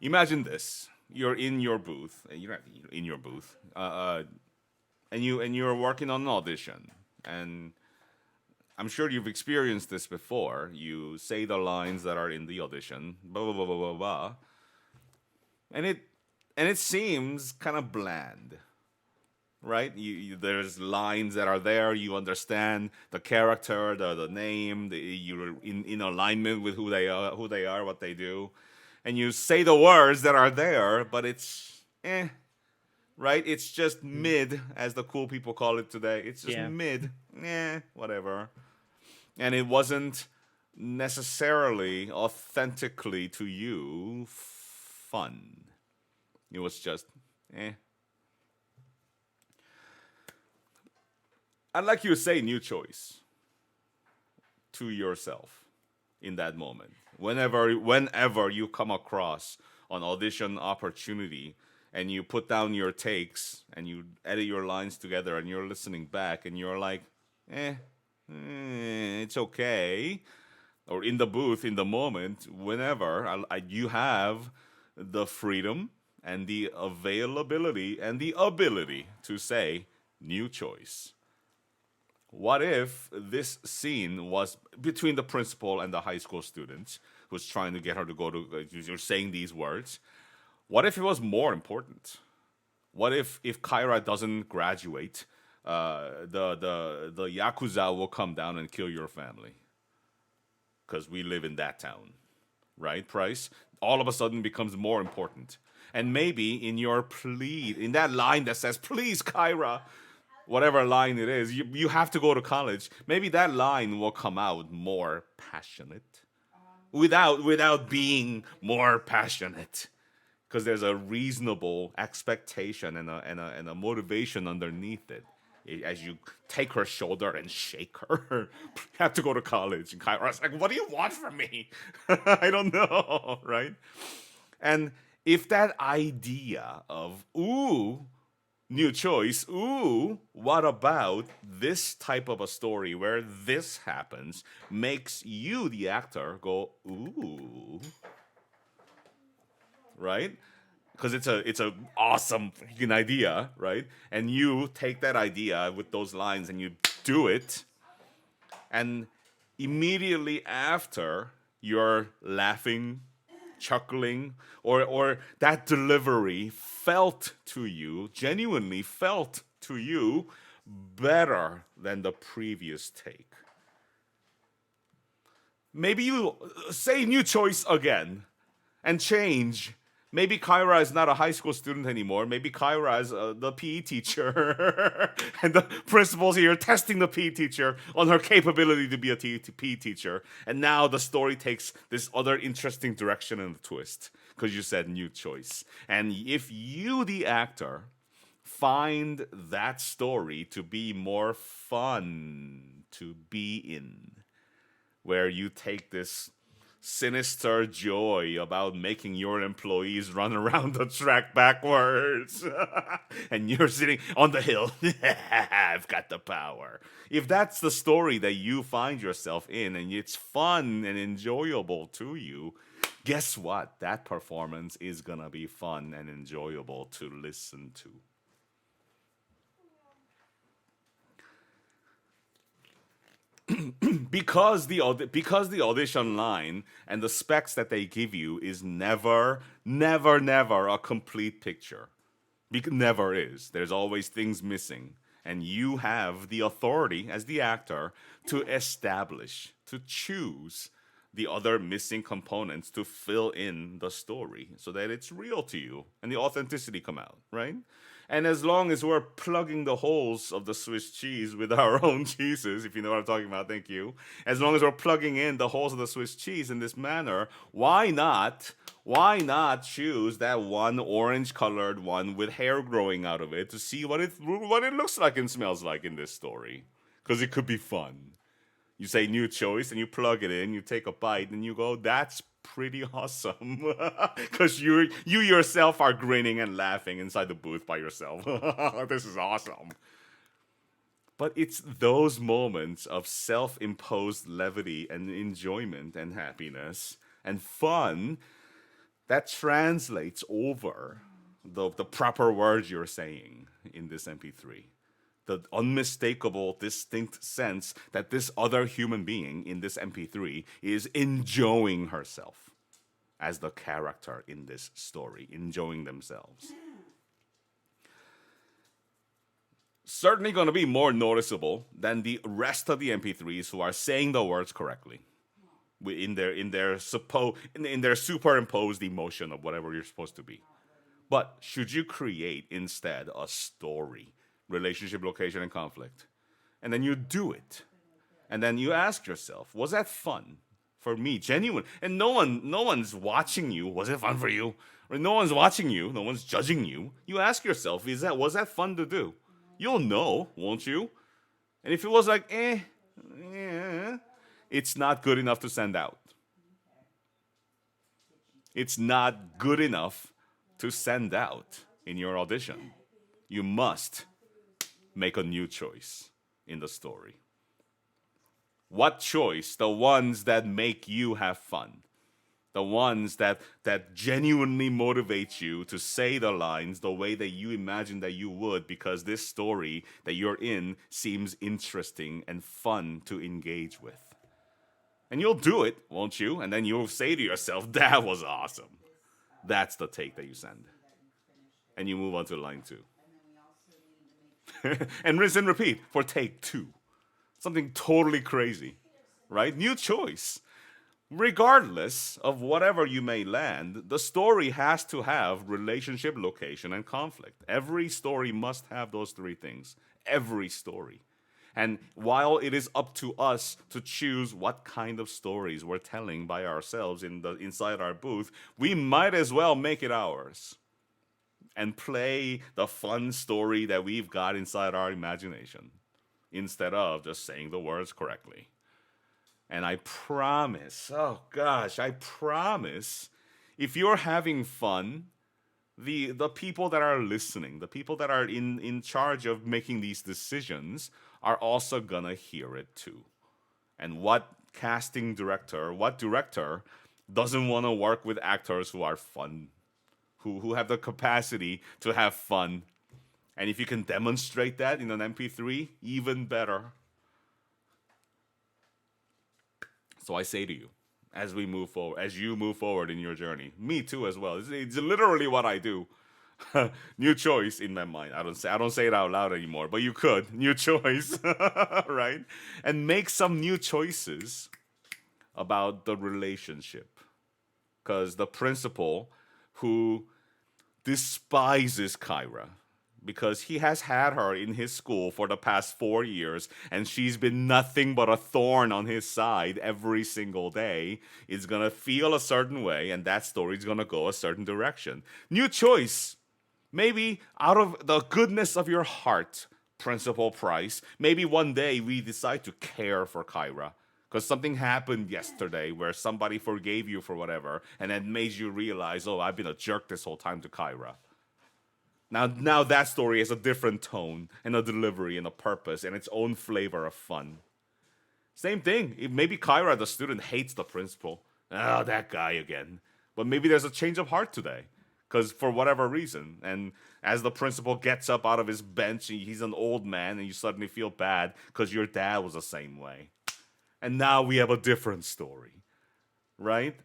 Imagine this: you're in your booth. You're not in your booth, and you're working on an audition, and I'm sure you've experienced this before. You say the lines that are in the audition, blah blah blah blah blah blah, and it seems kind of bland, right? There's lines that are there. You understand the character, the name. You're in alignment with who they are, what they do, and you say the words that are there. But it's right? It's just mid, as the cool people call it today. It's just Yeah. mid, whatever. And it wasn't necessarily authentically to you fun. It was just eh. I'd like you to say new choice to yourself in that moment. Whenever you come across an audition opportunity and you put down your takes and you edit your lines together and you're listening back and you're like, it's okay. Or in the booth, in the moment, whenever you have the freedom and the availability and the ability to say new choice. What if this scene was between the principal and the high school student who's trying to get her to go to, you're saying these words? What if it was more important? What if Kyra doesn't graduate, the yakuza will come down and kill your family because we live in that town, right? Price all of a sudden becomes more important, and maybe in your plea, in that line that says, "Please, Kyra," whatever line it is, you have to go to college. Maybe that line will come out more passionate, without being more passionate, because there's a reasonable expectation and a motivation underneath it. As you take her shoulder and shake her, you have to go to college. And Kyra's like, "What do you want from me?" I don't know, right? And if that idea of, ooh, new choice, ooh, what about this type of a story where this happens, makes you, the actor, go, ooh, right? Because it's a awesome freaking idea, right? And you take that idea with those lines and you do it, and immediately after you're laughing, chuckling, or that delivery felt to you, genuinely felt to you, better than the previous take. Maybe you say new choice again and change. Maybe Kyra is not a high school student anymore. Maybe Kyra is the PE teacher. And the principal's here testing the PE teacher on her capability to be a PE teacher. And now the story takes this other interesting direction and a twist because you said new choice. And if you, the actor, find that story to be more fun to be in, where you take this sinister joy about making your employees run around the track backwards. And you're sitting on the hill. I've got the power. If that's the story that you find yourself in and it's fun and enjoyable to you, guess what? That performance is gonna be fun and enjoyable to listen to. Because the audition line and the specs that they give you is never a complete picture. Never is. There's always things missing, and you have the authority as the actor to establish, to choose the other missing components to fill in the story so that it's real to you and the authenticity come out, right? And as long as we're plugging the holes of the Swiss cheese with our own cheeses, if you know what I'm talking about, thank you. As long as we're plugging in the holes of the Swiss cheese in this manner, why not? Why not choose that one orange colored one with hair growing out of it to see what it looks like and smells like in this story? Because it could be fun. You say new choice and you plug it in, you take a bite, and you go, that's pretty awesome. Because you yourself are grinning and laughing inside the booth by yourself. This is awesome. But it's those moments of self imposed levity and enjoyment and happiness and fun that translates over the proper words you're saying in this MP3. The unmistakable, distinct sense that this other human being in this MP3 is enjoying herself as the character in this story, enjoying themselves. Certainly going to be more noticeable than the rest of the MP3s who are saying the words correctly in their superimposed emotion of whatever you're supposed to be. But should you create instead a story, relationship, location, and conflict, and then you do it, and then you ask yourself, was that fun for me, genuine? And no one's watching you. Was it fun for you? Or no one's watching you. No one's judging you. You ask yourself, was that fun to do? You'll know, won't you? And if it was like, it's not good enough to send out. It's not good enough to send out in your audition. You must make a new choice in the story. What choice? The ones that make you have fun. The ones that genuinely motivate you to say the lines the way that you imagine that you would, because this story that you're in seems interesting and fun to engage with. And you'll do it, won't you? And then you'll say to yourself, that was awesome. That's the take that you send. And you move on to line 2. And rinse and repeat for take 2. Something totally crazy, right? New choice. Regardless of whatever you may land, the story has to have relationship, location, and conflict. Every story must have those 3 things. Every story. And while it is up to us to choose what kind of stories we're telling by ourselves inside our booth, we might as well make it ours and play the fun story that we've got inside our imagination instead of just saying the words correctly. And I promise, I promise, if you're having fun, the people that are listening, the people that are in charge of making these decisions are also gonna hear it too. And what director doesn't want to work with actors who are fun, who have the capacity to have fun? And if you can demonstrate that in an MP3, even better. So I say to you, as you move forward in your journey, me too as well. It's literally what I do. New choice in my mind. I don't say it out loud anymore, but you could. New choice, right? And make some new choices about the relationship. Because the principal who despises Kyra, because he has had her in his school for the past 4 years, and she's been nothing but a thorn on his side every single day, is going to feel a certain way, and that story's going to go a certain direction. New choice. Maybe out of the goodness of your heart, Principal Price, maybe one day we decide to care for Kyra. Because something happened yesterday where somebody forgave you for whatever, and it made you realize, I've been a jerk this whole time to Kyra. Now that story has a different tone and a delivery and a purpose and its own flavor of fun. Same thing. Maybe Kyra, the student, hates the principal. That guy again. But maybe there's a change of heart today. Because for whatever reason. And as the principal gets up out of his bench, he's an old man, and you suddenly feel bad because your dad was the same way. And now we have a different story. Right?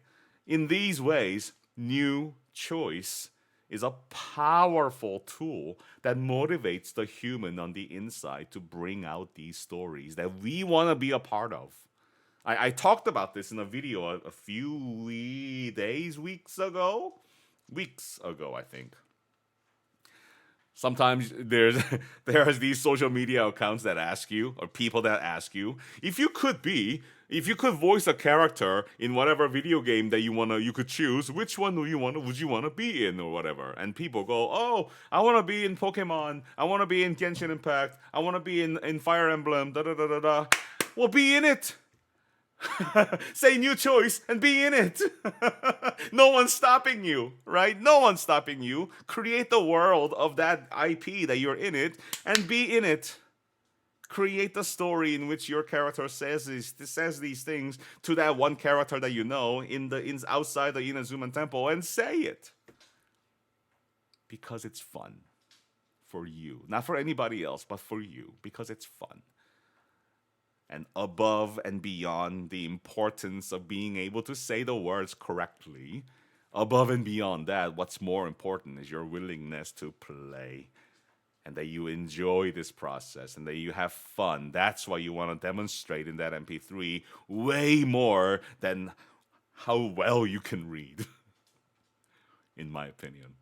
In these ways, new choice is a powerful tool that motivates the human on the inside to bring out these stories that we want to be a part of. I talked about this in a video a few weeks ago, I think. Sometimes there's these social media accounts that ask you, or people that ask you, if you could voice a character in whatever video game that you could choose, which one would you want to be in or whatever? And people go, I want to be in Pokemon, I want to be in Genshin Impact, I want to be in Fire Emblem, da da da da da. Well, be in it. Say new choice and be in it. No one's stopping you, right? No one's stopping you. Create the world of that IP that you're in it and be in it. Create the story in which your character says these things to that one character that you know outside the Inazuman temple, and say it because it's fun for you, not for anybody else, but for you, because it's fun. And above and beyond the importance of being able to say the words correctly, above and beyond that, what's more important is your willingness to play, and that you enjoy this process and that you have fun. That's why you want to demonstrate in that MP3 way more than how well you can read, in my opinion.